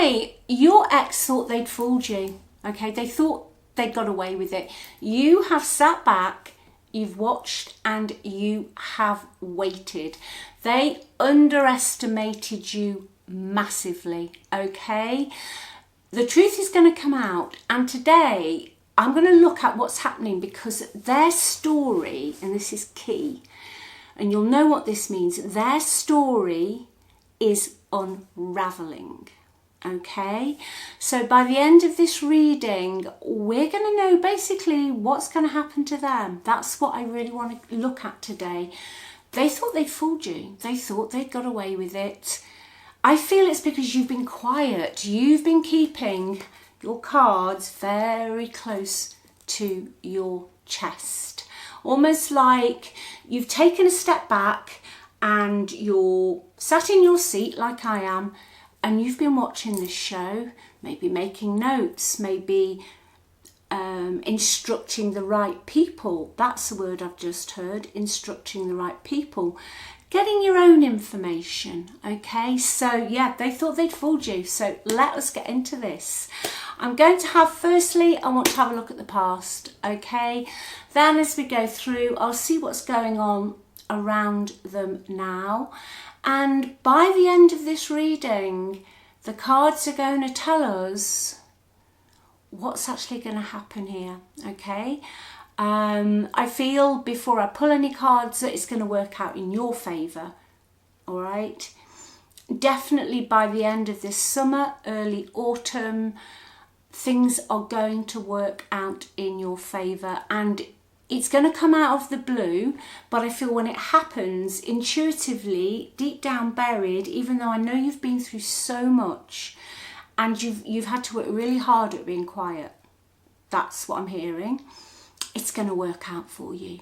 today, your ex thought they'd fooled you. Okay, they thought they'd got away with it. You have sat back, you've watched, and you have waited. They underestimated you massively, okay? The truth is going to come out, and today I'm going to look at what's happening, because their story, and this is key, and you'll know what this means, their story is unraveling. Okay, so by the end of this reading, we're going to know basically what's going to happen to them. That's what I really want to look at today. They thought they'd fooled you. They thought they'd got away with it. I feel it's because you've been quiet. You've been keeping your cards very close to your chest. Almost like you've taken a step back and you're sat in your seat like I am, and you've been watching this show, maybe making notes, maybe instructing the right people. That's the word I've just heard, instructing the right people. Getting your own information, okay? So yeah, they thought they'd fooled you. So let us get into this. I'm going to have, firstly, I want to have a look at the past, okay? Then as we go through, I'll see what's going on around them now. And by the end of this reading, the cards are going to tell us what's actually going to happen here, okay? I feel before I pull any cards that it's going to work out in your favour, all right? Definitely by the end of this summer, early autumn, things are going to work out in your favour, and it's going to come out of the blue, but I feel when it happens, intuitively, deep down buried, even though I know you've been through so much and you've had to work really hard at being quiet, that's what I'm hearing, it's going to work out for you.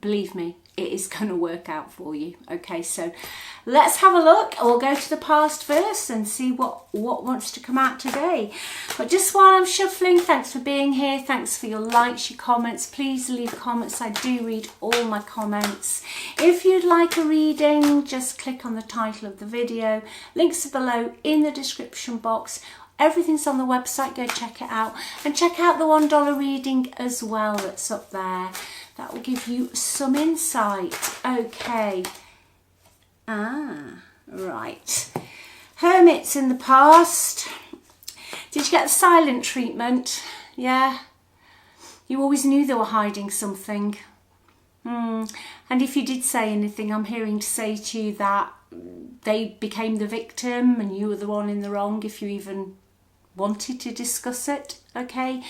Believe me, it is going to work out for you. Okay, so let's have a look. We'll go to the past first and see what wants to come out today. But just while I'm shuffling, thanks for being here. Thanks for your likes, your comments. Please leave comments. I do read all my comments. If you'd like a reading, just click on the title of the video. Links are below in the description box. Everything's on the website, go check it out. And check out the $1 reading as well that's up there. That will give you some insight. Okay. Right. Hermits in the past. Did you get the silent treatment? Yeah. You always knew they were hiding something. And if you did say anything, I'm hearing to say to you that they became the victim and you were the one in the wrong, if you even wanted to discuss it, okay?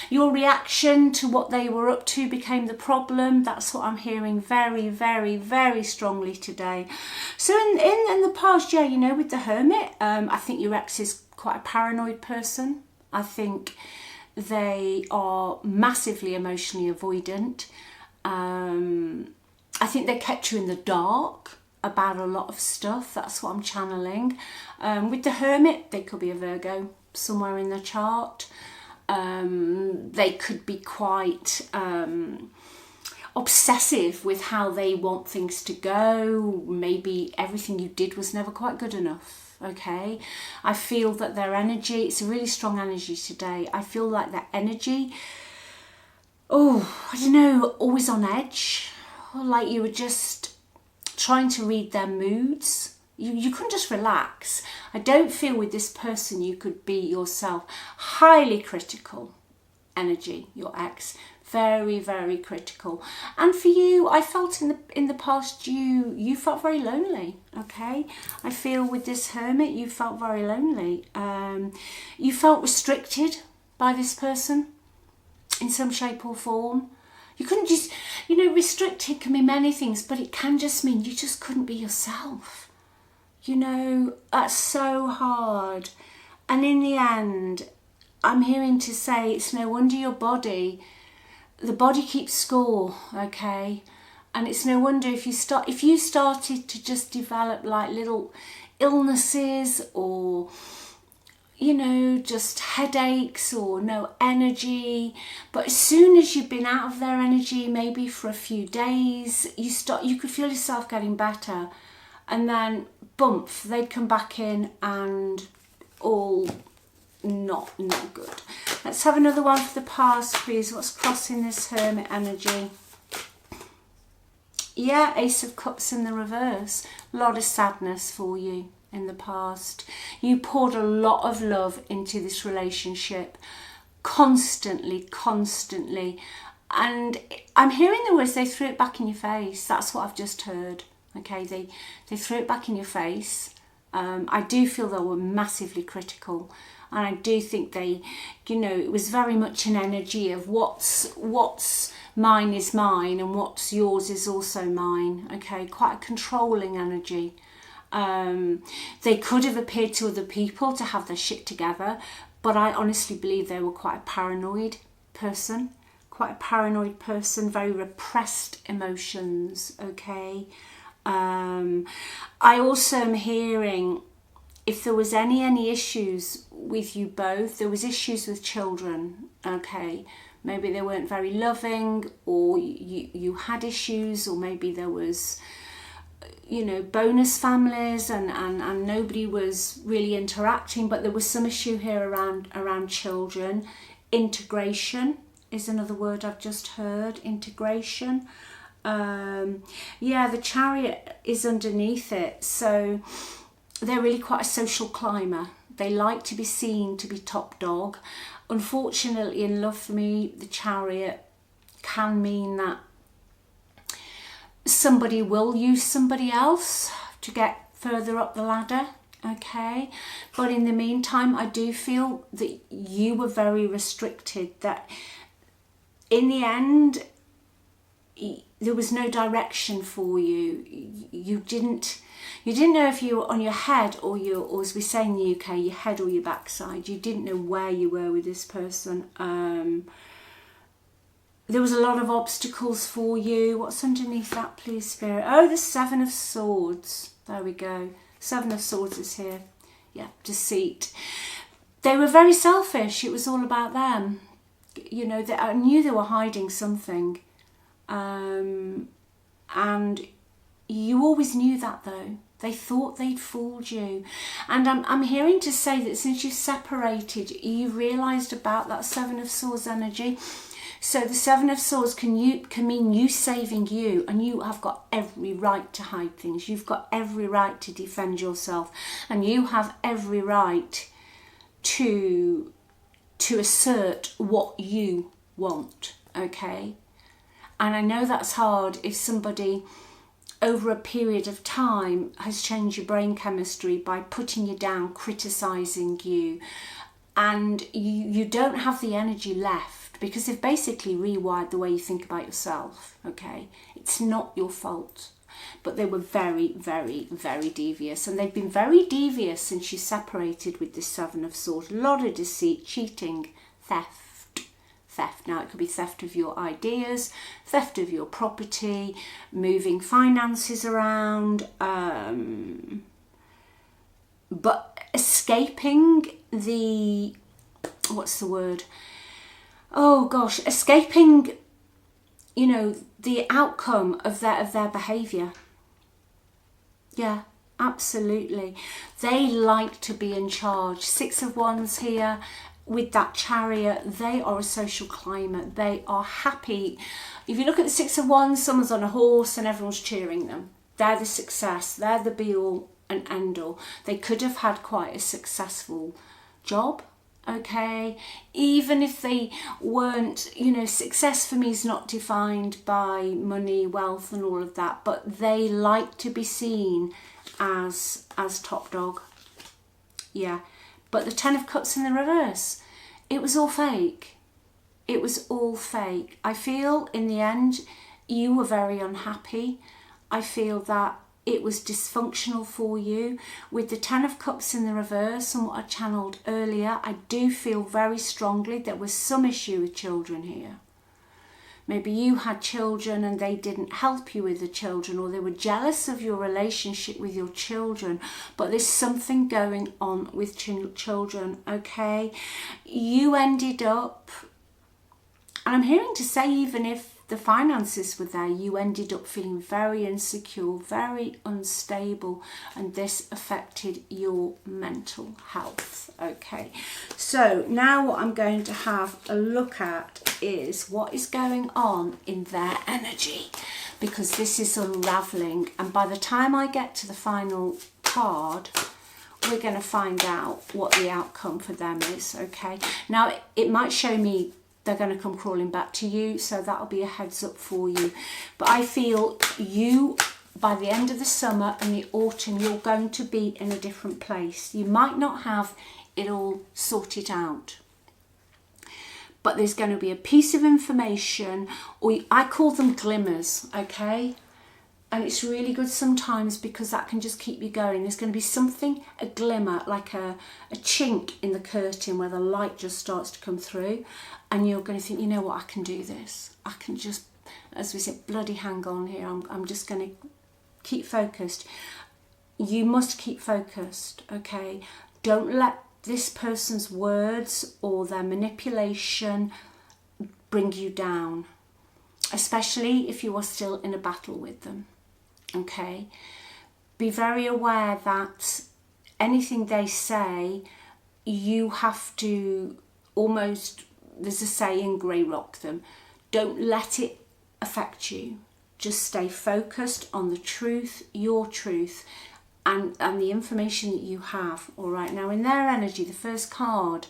Your reaction to what they were up to became the problem. That's what I'm hearing very, very, very strongly today. So in the past, yeah, you know, with the Hermit, I think your ex is quite a paranoid person. I think they are massively emotionally avoidant. I think they kept you in the dark about a lot of stuff. That's what I'm channeling. With the Hermit, they could be a Virgo somewhere in the chart. They could be quite obsessive with how they want things to go. Maybe everything you did was never quite good enough, okay? I feel that their energy, it's a really strong energy today. I feel like their energy, I don't know, always on edge. Like you were just trying to read their moods. You couldn't just relax. I don't feel with this person you could be yourself. Highly critical energy, your ex. Very, very critical. And for you, I felt in the past you felt very lonely, okay? I feel with this Hermit, you felt very lonely. You felt restricted by this person in some shape or form. You couldn't just, you know, restricted can be many things, but it can just mean you just couldn't be yourself. You know, that's so hard. And in the end, I'm hearing to say it's no wonder the body keeps score, okay? And it's no wonder if you started to just develop like little illnesses or, you know, just headaches or no energy. But as soon as you've been out of their energy, maybe for a few days, you could feel yourself getting better. And then, bump, they'd come back in and all not good. Let's have another one for the past, please. What's crossing this Hermit energy? Yeah, Ace of Cups in the reverse. A lot of sadness for you in the past. You poured a lot of love into this relationship. Constantly. And I'm hearing the words, they threw it back in your face. That's what I've just heard. Okay, they threw it back in your face. I do feel they were massively critical. And I do think they, you know, it was very much an energy of what's mine is mine and what's yours is also mine. Okay, quite a controlling energy. They could have appeared to other people to have their shit together, but I honestly believe they were quite a paranoid person. Very repressed emotions. Okay. I also am hearing, if there was any issues with you both, there was issues with children, okay? Maybe they weren't very loving, or you had issues, or maybe there was, you know, bonus families and nobody was really interacting, but there was some issue here around children. Integration is another word I've just heard, integration. Yeah, the Chariot is underneath it, so they're really quite a social climber. They like to be seen to be top dog. Unfortunately, in love for me, the Chariot can mean that somebody will use somebody else to get further up the ladder, okay? But in the meantime, I do feel that you were very restricted, that in the end, there was no direction for you. You didn't know if you were on your head or as we say in the UK, your head or your backside. You didn't know where you were with this person. There was a lot of obstacles for you. What's underneath that, please, Spirit? Oh, the Seven of Swords. There we go. Seven of Swords is here. Yeah, deceit. They were very selfish. It was all about them. You know, I knew they were hiding something. And you always knew that, though. They thought they'd fooled you. And I'm hearing to say that since you separated, you realised about that Seven of Swords energy. So the Seven of Swords can mean you saving you, and you have got every right to hide things. You've got every right to defend yourself, and you have every right to assert what you want, okay? And I know that's hard if somebody over a period of time has changed your brain chemistry by putting you down, criticising you, and you don't have the energy left because they've basically rewired the way you think about yourself, okay? It's not your fault. But they were very, very, very devious, and they've been very devious since you separated with the Seven of Swords. A lot of deceit, cheating, theft. Now, it could be theft of your ideas, theft of your property, moving finances around, but escaping the, what's the word? Oh gosh, escaping, you know, the outcome of their behaviour. Yeah, absolutely. They like to be in charge. Six of Wands here. With that Chariot, they are a social climber. They are happy. If you look at the Six of Wands, someone's on a horse and everyone's cheering them. They're the success. They're the be-all and end-all. They could have had quite a successful job, okay? Even if they weren't, you know, success for me is not defined by money, wealth and all of that, but they like to be seen as top dog. Yeah. But the Ten of Cups in the reverse, it was all fake. It was all fake. I feel in the end, you were very unhappy. I feel that it was dysfunctional for you. With the Ten of Cups in the reverse and what I channeled earlier, I do feel very strongly there was some issue with children here. Maybe you had children and they didn't help you with the children, or they were jealous of your relationship with your children, but there's something going on with children, okay? You ended up, and I'm hearing to say even if the finances were there, you ended up feeling very insecure, very unstable, and this affected your mental health. Okay, so now what I'm going to have a look at is what is going on in their energy, because this is unraveling, and by the time I get to the final card, we're going to find out what the outcome for them is. Okay, now it might show me they're going to come crawling back to you, so that'll be a heads up for you. But I feel you, by the end of the summer and the autumn, you're going to be in a different place. You might not have it all sorted out, but there's going to be a piece of information, or I call them glimmers, okay? And it's really good sometimes because that can just keep you going. There's going to be something, a glimmer, like a chink in the curtain where the light just starts to come through. And you're going to think, you know what, I can do this. I can just, as we said, bloody hang on here. I'm just going to keep focused. You must keep focused, okay? Don't let this person's words or their manipulation bring you down, especially if you are still in a battle with them. Okay, be very aware that anything they say, you have to almost, there's a saying, grey rock them. Don't let it affect you. Just stay focused on the truth, your truth, and the information that you have. All right, now in their energy, the first card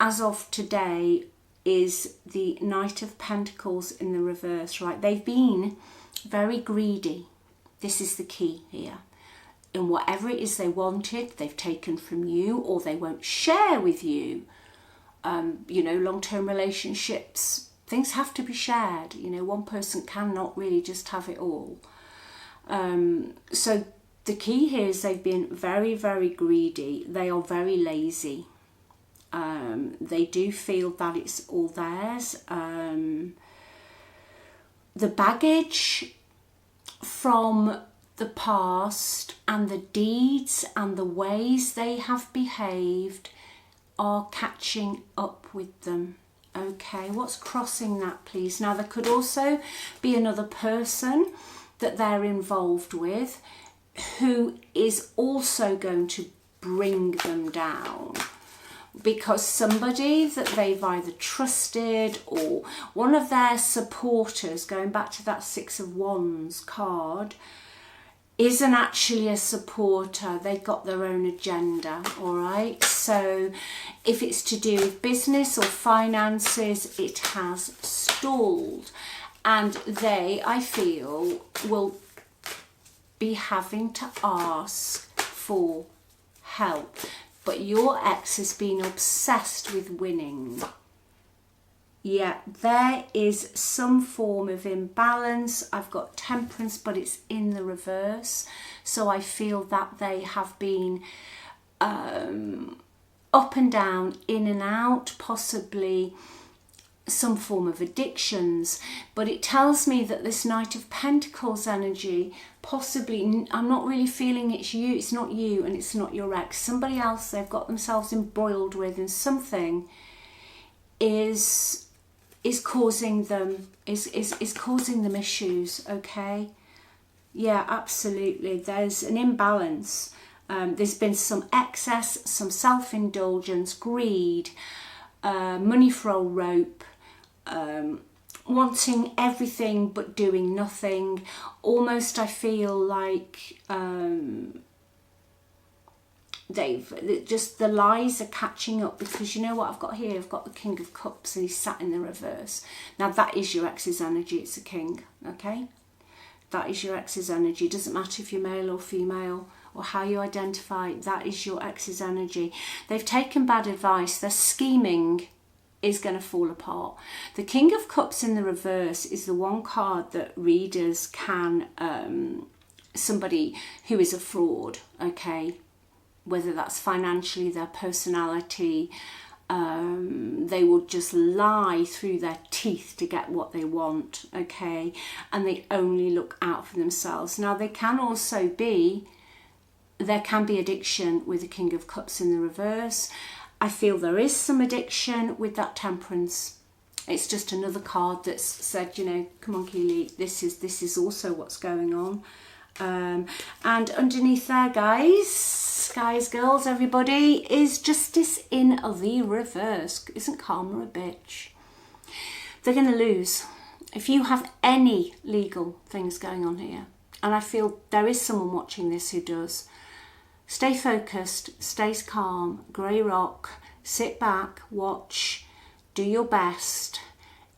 as of today is the Knight of Pentacles in the reverse, right? They've been very greedy. This is the key here. In whatever it is they wanted, they've taken from you, or they won't share with you. You know, long-term relationships, things have to be shared. You know, one person cannot really just have it all. So the key here is they've been very, very greedy. They are very lazy. They do feel that it's all theirs. The baggage from the past and the deeds and the ways they have behaved are catching up with them. Okay, what's crossing that, please? Now, there could also be another person that they're involved with who is also going to bring them down, because somebody that they've either trusted or one of their supporters, going back to that Six of Wands card, isn't actually a supporter. They've got their own agenda, all right? So if it's to do with business or finances, it has stalled. And they, I feel, will be having to ask for help. But your ex has been obsessed with winning. Yeah, there is some form of imbalance. I've got Temperance, but it's in the reverse. So I feel that they have been up and down, in and out, possibly some form of addictions. But it tells me that this Knight of Pentacles energy, possibly, I'm not really feeling it's you, it's not you, and it's not your ex. Somebody else they've got themselves embroiled with, and something is causing them causing them issues. Okay, yeah, absolutely. There's an imbalance. There's been some excess, some self-indulgence, greed, money for old rope, wanting everything but doing nothing. Almost, I feel like the lies are catching up, because you know what I've got here? I've got the King of Cups, and he's sat in the reverse. Now that is your ex's energy. It's a king, okay? That is your ex's energy. It doesn't matter if you're male or female or how you identify. That is your ex's energy. They've taken bad advice. Their scheming is going to fall apart. The King of Cups in the reverse is the one card that readers can, somebody who is a fraud, okay? Whether that's financially, their personality, they will just lie through their teeth to get what they want, okay? And they only look out for themselves. Now, they can also be, there can be addiction with the King of Cups in the reverse. I feel there is some addiction with that Temperance It's just another card that's said, you know, come on, Keeley, this is also what's going on. And underneath there, guys, girls, everybody, is justice in the reverse. Isn't karma a bitch? They're going to lose. If you have any legal things going on here, and I feel there is someone watching this who does, stay focused, stay calm, grey rock, sit back, watch, do your best.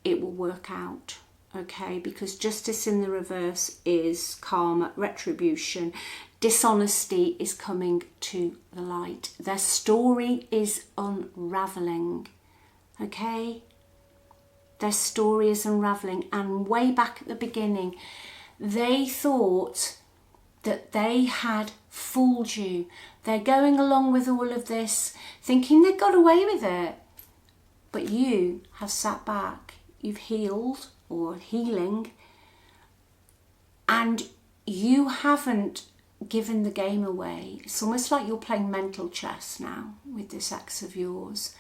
It will work out. Okay, because justice in the reverse is karma, retribution. Dishonesty is coming to the light. Their story is unraveling. Okay? Their story is unraveling. And way back at the beginning, they thought that they had fooled you. They're going along with all of this, thinking they got away with it. But you have sat back. You've healed, or healing, and you haven't given the game away. It's almost like you're playing mental chess now with this ex of yours.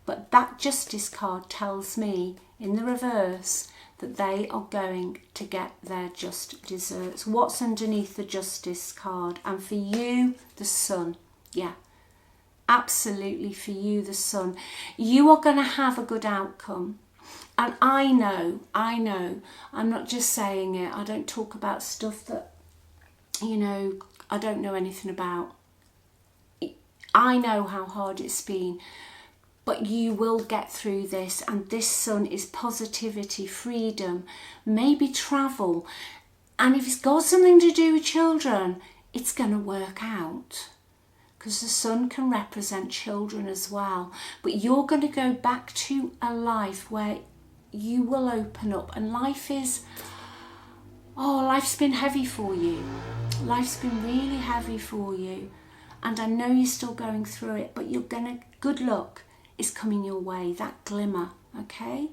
But that justice card tells me in the reverse that they are going to get their just desserts. What's underneath the justice card? And for you, the sun. Yeah, absolutely, for you, the sun. You are going to have a good outcome. And I know, I'm not just saying it. I don't talk about stuff that, you know, I don't know anything about. I know how hard it's been, but you will get through this. And this sun is positivity, freedom, maybe travel. And if it's got something to do with children, it's going to work out. Because the sun can represent children as well. But you're going to go back to a life where you will open up, and life's been heavy for you. Life's been really heavy for you, and I know you're still going through it, but good luck is coming your way. That glimmer, okay?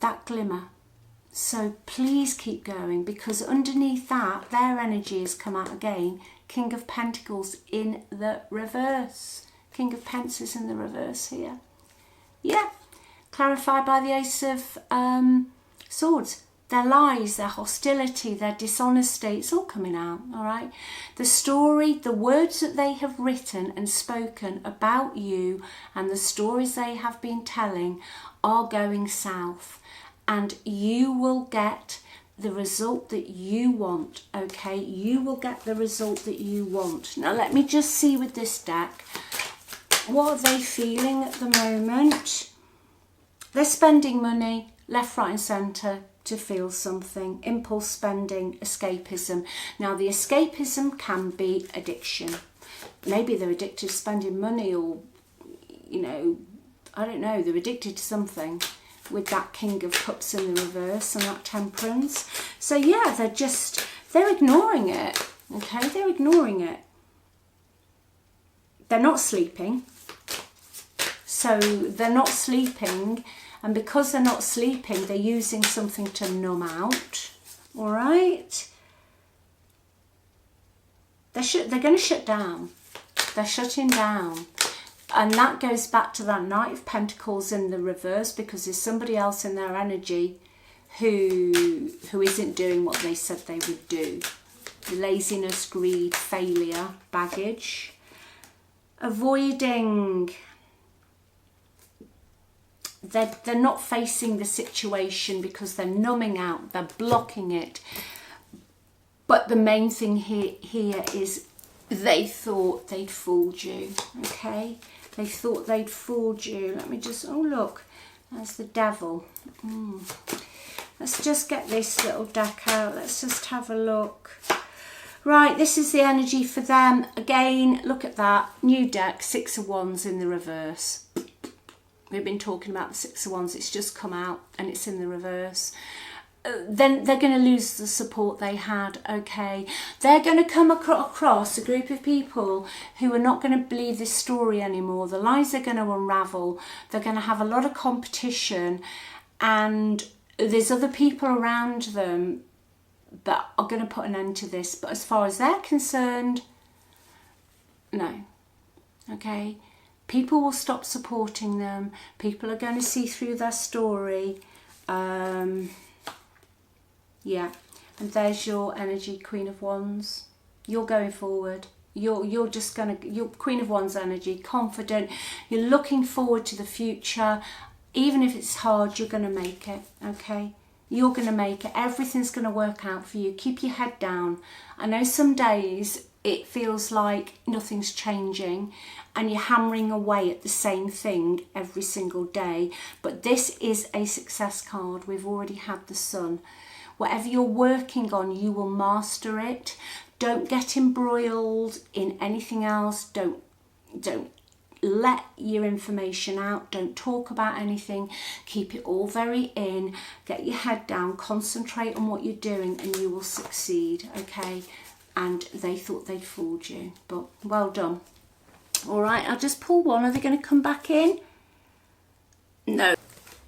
That glimmer. So please keep going, because underneath that, their energy has come out again. King of Pentacles in the reverse. King of Pentacles in the reverse here. Yeah. Clarified by the Ace of Swords. Their lies, their hostility, their dishonesty, it's all coming out, all right? The story, the words that they have written and spoken about you and the stories they have been telling are going south. And you will get the result that you want, okay? You will get the result that you want. Now, let me just see with this deck, what are they feeling at the moment? They're spending money left, right and centre to feel something. Impulse spending, escapism. Now the escapism can be addiction. Maybe they're addicted to spending money, or, you know, I don't know, they're addicted to something with that King of Cups in the reverse and that Temperance. So yeah, they're ignoring it. Okay, they're ignoring it. They're not sleeping. So they're not sleeping, and because they're not sleeping, they're using something to numb out. All right? They're going to shut down. They're shutting down. And that goes back to that Knight of Pentacles in the reverse, because there's somebody else in their energy who isn't doing what they said they would do. Laziness, greed, failure, baggage. Avoiding. They're not facing the situation because they're numbing out, they're blocking it. But the main thing here is they thought they'd fooled you, okay? They thought they'd fooled you. Let me just, oh look, there's the Devil. Let's just get this little deck out. Let's just have a look. Right, this is the energy for them. Again, look at that. New deck, Six of Wands in the reverse. We've been talking about the Six of Wands. It's just come out and it's in the reverse. Then they're going to lose the support they had, okay? They're going to come across a group of people who are not going to believe this story anymore. The lies are going to unravel. They're going to have a lot of competition, and there's other people around them that are going to put an end to this. But as far as they're concerned, no, okay? People will stop supporting them. People are going to see through their story. Yeah, and there's your energy, Queen of Wands. You're going forward. You're just gonna, you're Queen of Wands energy, confident. You're looking forward to the future. Even if it's hard, you're gonna make it. Okay, you're gonna make it. Everything's gonna work out for you. Keep your head down. I know some days it feels like nothing's changing and you're hammering away at the same thing every single day, but this is a success card. We've already had the Sun. Whatever you're working on, you will master it. Don't get embroiled in anything else. Don't let your information out. Don't talk about anything. Keep it all very in. Get your head down. Concentrate on what you're doing and you will succeed, okay? And they thought they'd fooled you, but well done. All right, I'll just pull one. Are they going to come back in? No,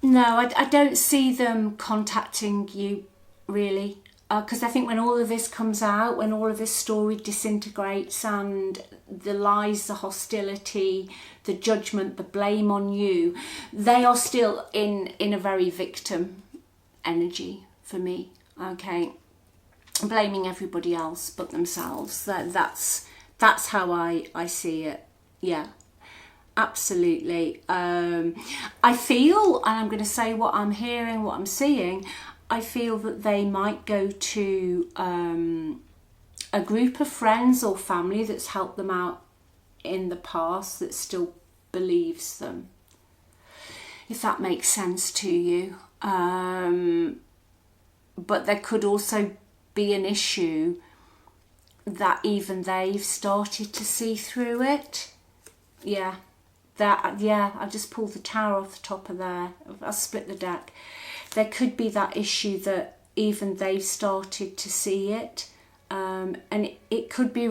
I don't see them contacting you, really. Because I think when all of this comes out, when all of this story disintegrates and the lies, the hostility, the judgment, the blame on you, they are still in a very victim energy for me, okay? Blaming everybody else but themselves. That's how I see it. Yeah, absolutely. I feel, and I'm going to say what I'm hearing, what I'm seeing, I feel that they might go to a group of friends or family that's helped them out in the past that still believes them, if that makes sense to you. But there could also be an issue that even they've started to see through it. Yeah, I just pulled the Tower off the top of there. I'll split the deck. There could be that issue that even they've started to see it, and it could be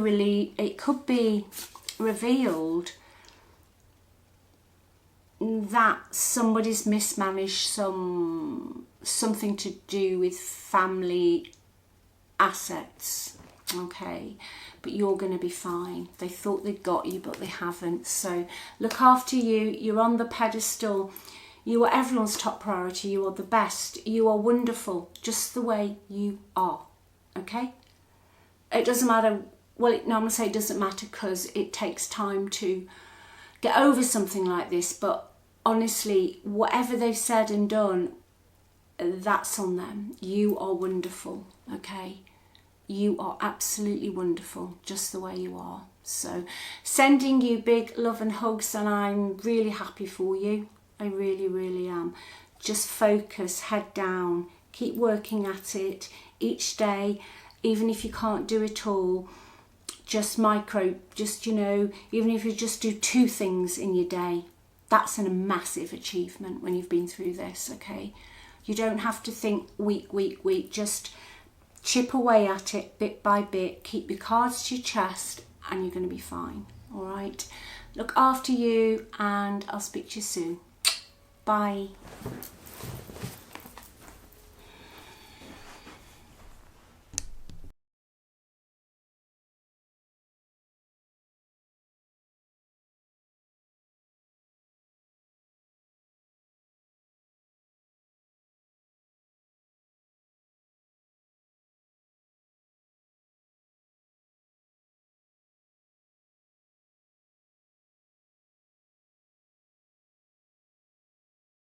revealed that somebody's mismanaged something to do with family assets, okay? But you're going to be fine. They thought they'd got you, but they haven't. So look after you. You're on the pedestal. You are everyone's top priority. You are the best. You are wonderful, just the way you are, okay? It doesn't matter. Well, no, I'm going to say it doesn't matter because it takes time to get over something like this. But honestly, whatever they've said and done, that's on them. You are wonderful, okay? You are absolutely wonderful, just the way you are. So sending you big love and hugs, and I'm really happy for you. I really, really am. Just focus, head down, keep working at it each day, even if you can't do it all. Just even if you just do 2 things in your day, that's a massive achievement when you've been through this, okay? You don't have to think week, just chip away at it bit by bit, keep your cards to your chest, and you're going to be fine, all right? Look after you, and I'll speak to you soon. Bye.